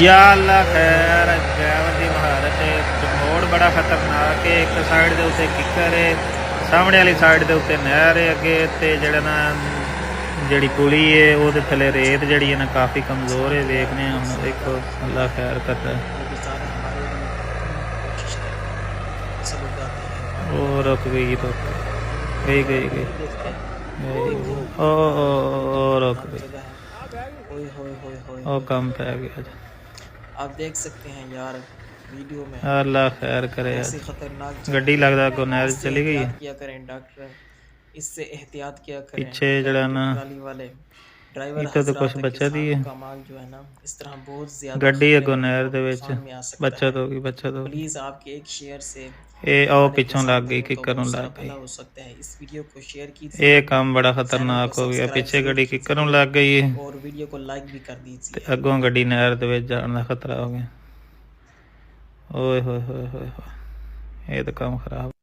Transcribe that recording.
या अल्लाह खैर ड्राइवर की महारत है। मोड़ बड़ा खतरनाक है। एक साइड के उत्ते किकर है, सामने वाली साइड के उत्ते नहर है, अगे ते जड़ा ना जी पुली है वो थले रेत जी है ना काफ़ी कमज़ोर है। देखने हम देखो अल्लाह खैर करता है। वो रुक गई गई गई गई ओ रुक गई। ओ कम पै गया। आप देख सकते हैं यार वीडियो में। अल्लाह खैर करे यार। खतरनाक गड्डी लगता को नहर चली गई है। किया करें डॉक्टर, इससे एहतियात किया करें। पीछे जड़ा ना ट्राली वाले ड्राइवर इतो तो कुछ बचा दी है। का माल जो है ना इस तरह बहुत ज्यादा गड्डी अगो नहर दे विच बचत हो गई बचत हो गई। प्लीज आपके एक शेयर से ए ओ पिछों लग गई किकरों लग गई। हो सकता है। इस वीडियो को शेयर कीजिए। ये काम बड़ा खतरनाक हो गया। पीछे गड्डी किकरों लग गई है और वीडियो को लाइक भी कर दीजिए। अगों गड्डी नहर दे विच जाण दा खतरा हो गया। ओए होए होए होए ये तो काम खराब।